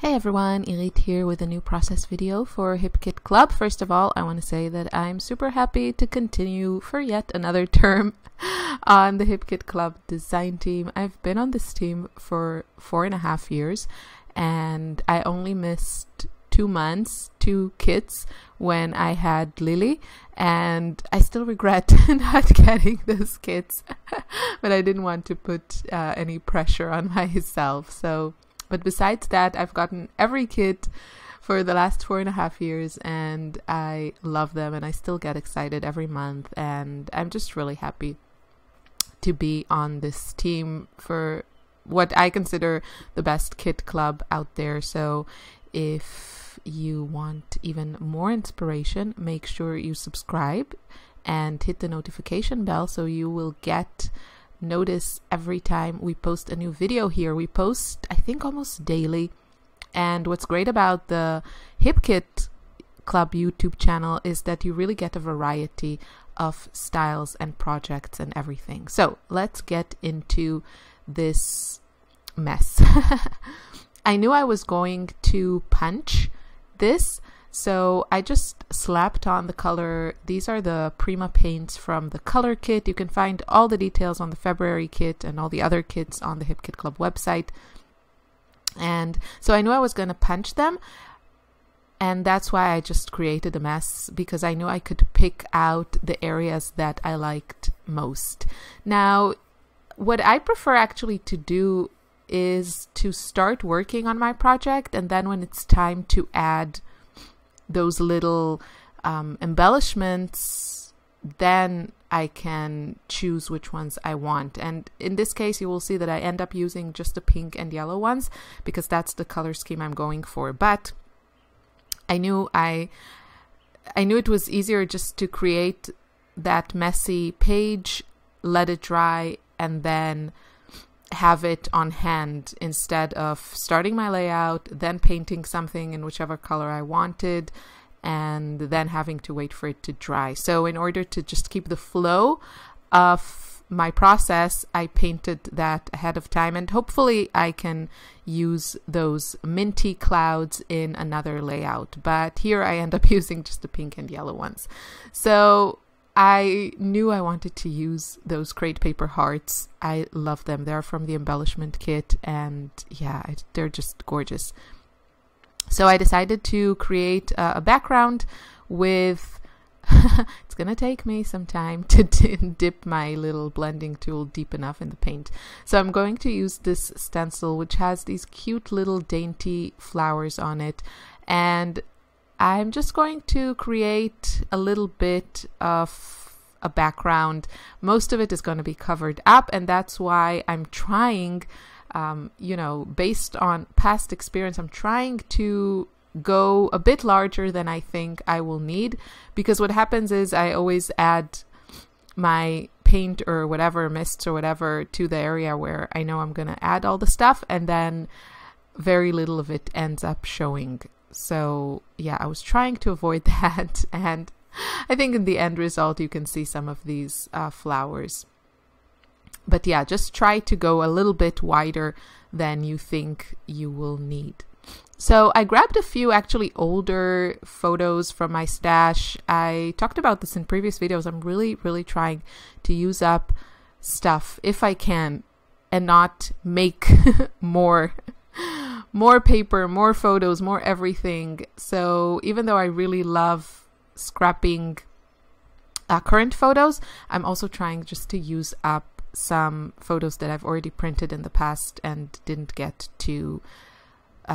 Hey everyone, Irit here with a new process video for HipKit Club. First of all, I want to say that I'm super happy to continue for yet another term on the HipKit Club design team. I've been on this team for 4.5 years and I only missed 2 months, 2 kits when I had Lily, and I still regret not getting those kits, but I didn't want to put any pressure on myself. But besides that, I've gotten every kit for the last 4.5 years and I love them and I still get excited every month, and I'm just really happy to be on this team for what I consider the best kit club out there. So if you want even more inspiration, make sure you subscribe and hit the notification bell so you will get notice every time we post a new video here. We post, I think, almost daily. And what's great about the HipKit Club YouTube channel is that you really get a variety of styles and projects and everything. So let's get into this mess. I knew I was going to punch this, so I just slapped on the color. These are the Prima paints from the color kit. You can find all the details on the February kit and all the other kits on the HipKit Club website. And so I knew I was going to punch them, and that's why I just created a mess, because I knew I could pick out the areas that I liked most. Now, what I prefer actually to do is to start working on my project, and then when it's time to add those little embellishments, then I can choose which ones I want. And in this case, you will see that I end up using just the pink and yellow ones because that's the color scheme I'm going for. But I knew it was easier just to create that messy page, let it dry, and then have it on hand instead of starting my layout, then painting something in whichever color I wanted, and then having to wait for it to dry. So in order to just keep the flow of my process, I painted that ahead of time, and hopefully I can use those minty clouds in another layout. But here I end up using just the pink and yellow ones. So I knew I wanted to use those crate paper hearts. I love them. They're from the embellishment kit, and yeah, they're just gorgeous. So I decided to create a background with it's gonna take me some time to dip my little blending tool deep enough in the paint. So I'm going to use this stencil which has these cute little dainty flowers on it, and I'm just going to create a little bit of a background. Most of it is going to be covered up, and that's why I'm trying, based on past experience, I'm trying to go a bit larger than I think I will need, because what happens is I always add my paint or whatever, mists or whatever, to the area where I know I'm going to add all the stuff, and then very little of it ends up showing. So yeah, I was trying to avoid that, and I think in the end result you can see some of these flowers. But yeah, just try to go a little bit wider than you think you will need. So I grabbed a few actually older photos from my stash. I talked about this in previous videos. I'm really trying to use up stuff if I can and not make more paper, more photos, more everything. So even though I really love scrapping current photos, I'm also trying just to use up some photos that I've already printed in the past and didn't get to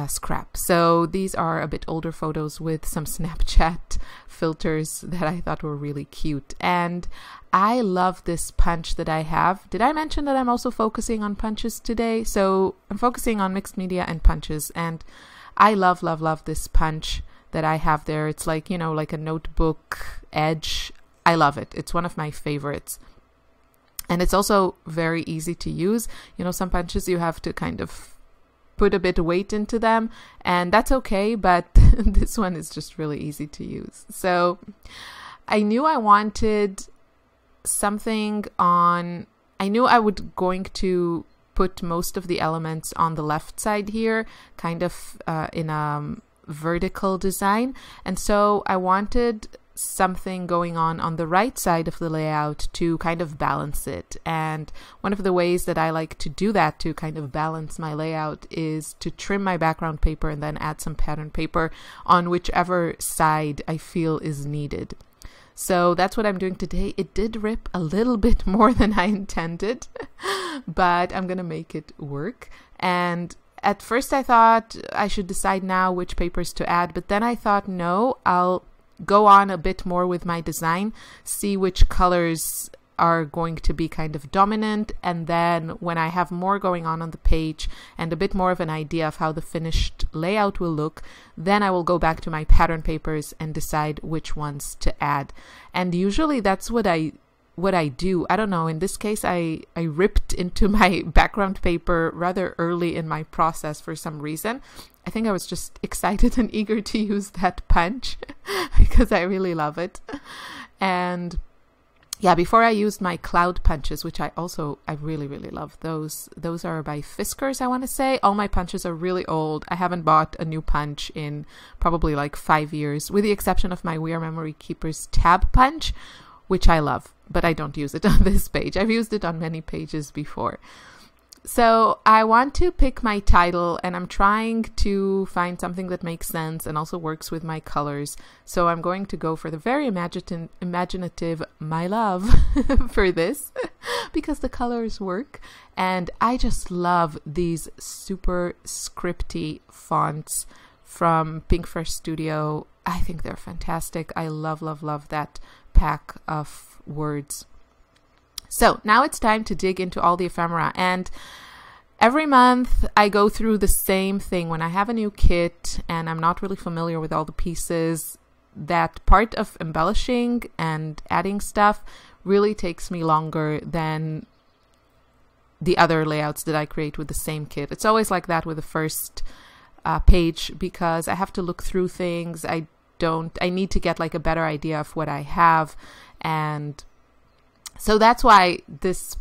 scrap. So these are a bit older photos with some Snapchat filters that I thought were really cute. And I love this punch that I have. Did I mention that I'm also focusing on punches today? So I'm focusing on mixed media and punches, and I love this punch that I have there. It's like, like a notebook edge. I love it. It's one of my favorites. And it's also very easy to use. Some punches you have to kind of put a bit of weight into them, and that's okay, but this one is just really easy to use. So I knew I wanted something on, I knew I would going to put most of the elements on the left side here, kind of in a vertical design. And so I wanted something going on the right side of the layout to kind of balance it. And one of the ways that I like to do that to kind of balance my layout is to trim my background paper and then add some pattern paper on whichever side I feel is needed. So that's what I'm doing today. It did rip a little bit more than I intended, but I'm gonna make it work. And at first I thought I should decide now which papers to add, but then I thought, no, I'll go on a bit more with my design, see which colors are going to be kind of dominant, and then when I have more going on the page and a bit more of an idea of how the finished layout will look, then I will go back to my pattern papers and decide which ones to add. And usually that's what I do. I don't know, in this case I ripped into my background paper rather early in my process for some reason. I think I was just excited and eager to use that punch because I really love it. And yeah, before I used my cloud punches, which I really, really love. Those are by Fiskars, I want to say. All my punches are really old. I haven't bought a new punch in probably like 5 years, with the exception of my We Are Memory Keepers tab punch, which I love, but I don't use it on this page. I've used it on many pages before. So I want to pick my title, and I'm trying to find something that makes sense and also works with my colors. So I'm going to go for the very imaginative My Love for this because the colors work. And I just love these super scripty fonts from Pinkfresh Studio. I think they're fantastic. I love, love, love that pack of words. So now it's time to dig into all the ephemera, and every month I go through the same thing. When I have a new kit and I'm not really familiar with all the pieces, that part of embellishing and adding stuff really takes me longer than the other layouts that I create with the same kit. It's always like that with the first page because I have to look through things. I need to get like a better idea of what I have, and so that's why this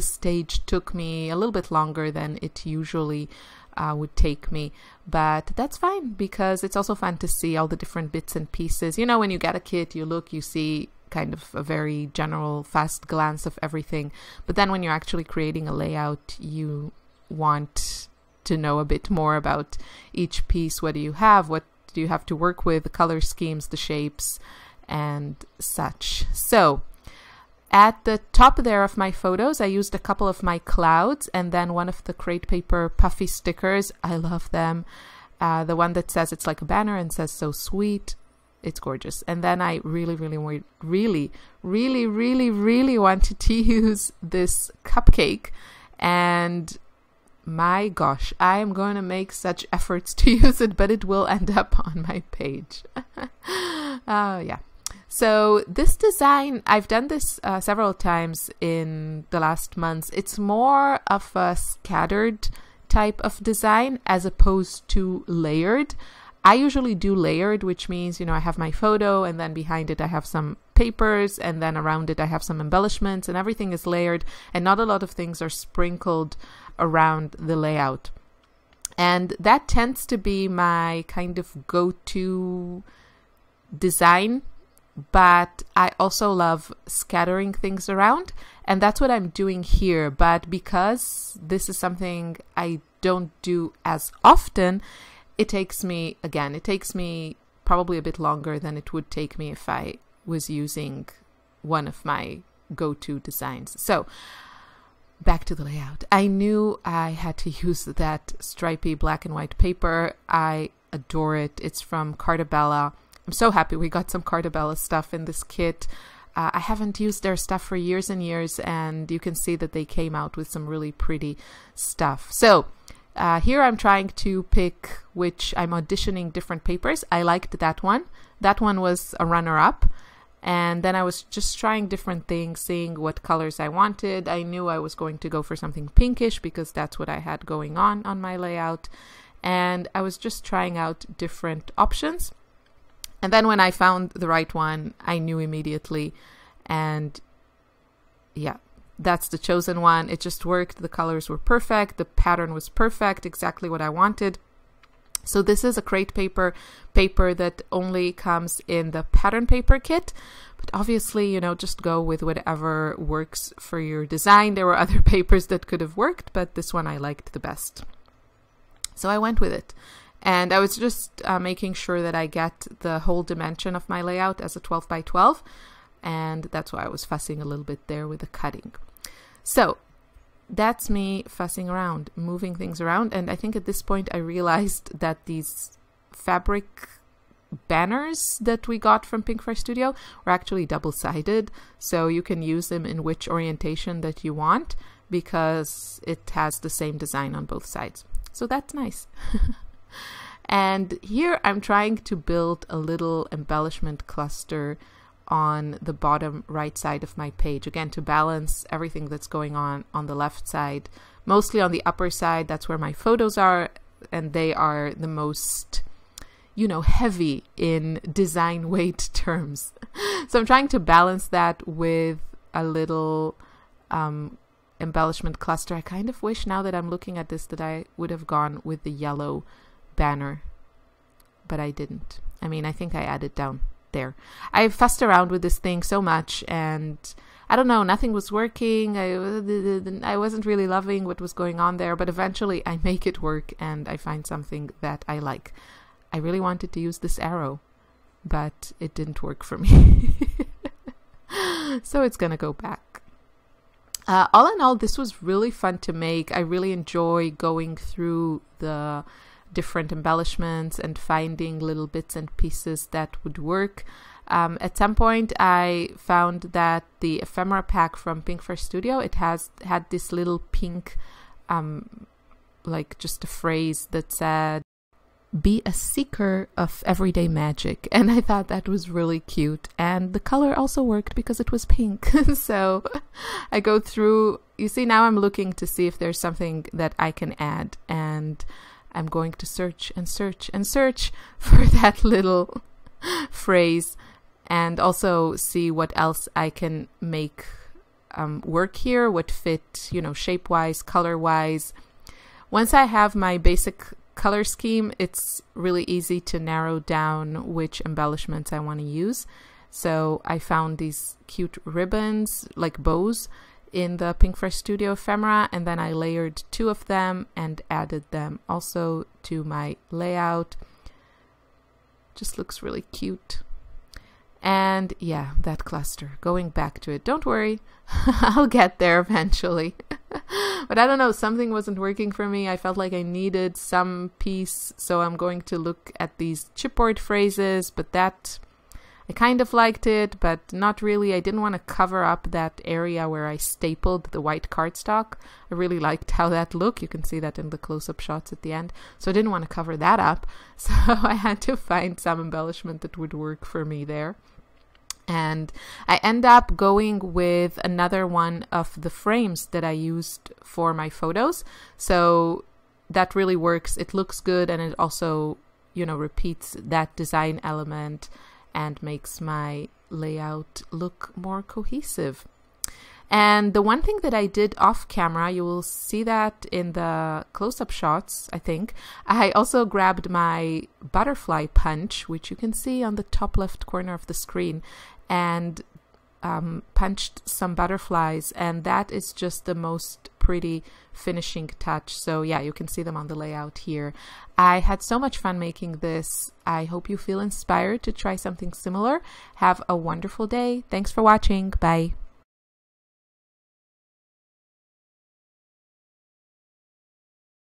stage took me a little bit longer than it usually would take me. But that's fine because it's also fun to see all the different bits and pieces. You know, when you get a kit, you look, you see kind of a very general fast glance of everything. But then when you're actually creating a layout, you want to know a bit more about each piece. What do you have? What do you have to work with? The color schemes, the shapes, and such. So at the top there of my photos, I used a couple of my clouds and then one of the Crate Paper puffy stickers. I love them. The one that says it's like a banner and says "so sweet." It's gorgeous. And then I really wanted to use this cupcake, and my gosh, I am going to make such efforts to use it, but it will end up on my page. Yeah. So this design, I've done this several times in the last months. It's more of a scattered type of design as opposed to layered. I usually do layered, which means, you know, I have my photo and then behind it I have some papers and then around it I have some embellishments, and everything is layered and not a lot of things are sprinkled around the layout. And that tends to be my kind of go-to design, but I also love scattering things around, and that's what I'm doing here. But because this is something I don't do as often, it takes me probably a bit longer than it would take me if I was using one of my go-to designs. So back to the layout. I knew I had to use that stripy black and white paper. I adore it. It's from Cartabella. I'm so happy we got some Cartabella stuff in this kit. I haven't used their stuff for years and years, and you can see that they came out with some really pretty stuff. So here I'm trying to pick which I'm auditioning different papers. I liked that one. That one was a runner-up. And then I was just trying different things, seeing what colors I wanted. I knew I was going to go for something pinkish because that's what I had going on my layout. And I was just trying out different options. And then when I found the right one, I knew immediately. And yeah, that's the chosen one. It just worked. The colors were perfect. The pattern was perfect, exactly what I wanted. So this is a crate paper that only comes in the pattern paper kit. But obviously, just go with whatever works for your design. There were other papers that could have worked, but this one I liked the best. So I went with it. And I was just making sure that I get the whole dimension of my layout as a 12 by 12. And that's why I was fussing a little bit there with the cutting. So that's me fussing around, moving things around. And I think at this point I realized that these fabric banners that we got from Pinkfire Studio were actually double-sided. So you can use them in which orientation that you want because it has the same design on both sides. So that's nice. And here I'm trying to build a little embellishment cluster on the bottom right side of my page, again to balance everything that's going on the left side, mostly on the upper side. That's where my photos are, and they are the most heavy in design weight terms. So I'm trying to balance that with a little embellishment cluster. I kind of wish, now that I'm looking at this, that I would have gone with the yellow banner, but I didn't. I mean, I think I added down there. I fussed around with this thing so much, and I don't know, nothing was working. I wasn't really loving what was going on there, but eventually I make it work and I find something that I like. I really wanted to use this arrow, but it didn't work for me. So it's gonna go back. All in all, this was really fun to make. I really enjoy going through the different embellishments and finding little bits and pieces that would work. At some point I found that the ephemera pack from Pinkfire Studio, it had this little pink like just a phrase that said, "Be a seeker of everyday magic," and I thought that was really cute, and the color also worked because it was pink. So I go through, you see, now I'm looking to see if there's something that I can add, and I'm going to search and search and search for that little phrase, and also see what else I can make work here, what fit, shape-wise, color-wise. Once I have my basic color scheme, it's really easy to narrow down which embellishments I want to use. So I found these cute ribbons, like bows, in the Pinkfire Studio ephemera, and then I layered 2 of them and added them also to my layout. Just looks really cute. And yeah, that cluster, going back to it. Don't worry, I'll get there eventually. But I don't know, something wasn't working for me. I felt like I needed some piece, so I'm going to look at these chipboard phrases, but that, I kind of liked it, but not really. I didn't want to cover up that area where I stapled the white cardstock. I really liked how that looked. You can see that in the close-up shots at the end. So I didn't want to cover that up. So I had to find some embellishment that would work for me there. And I end up going with another one of the frames that I used for my photos. So that really works. It looks good, and it also, repeats that design element and makes my layout look more cohesive. And the one thing that I did off camera, you will see that in the close-up shots, I think, I also grabbed my butterfly punch, which you can see on the top left corner of the screen, and punched some butterflies, and that is just the most pretty finishing touch. So yeah, you can see them on the layout here. I had so much fun making this. I hope you feel inspired to try something similar. Have a wonderful day. Thanks for watching. Bye.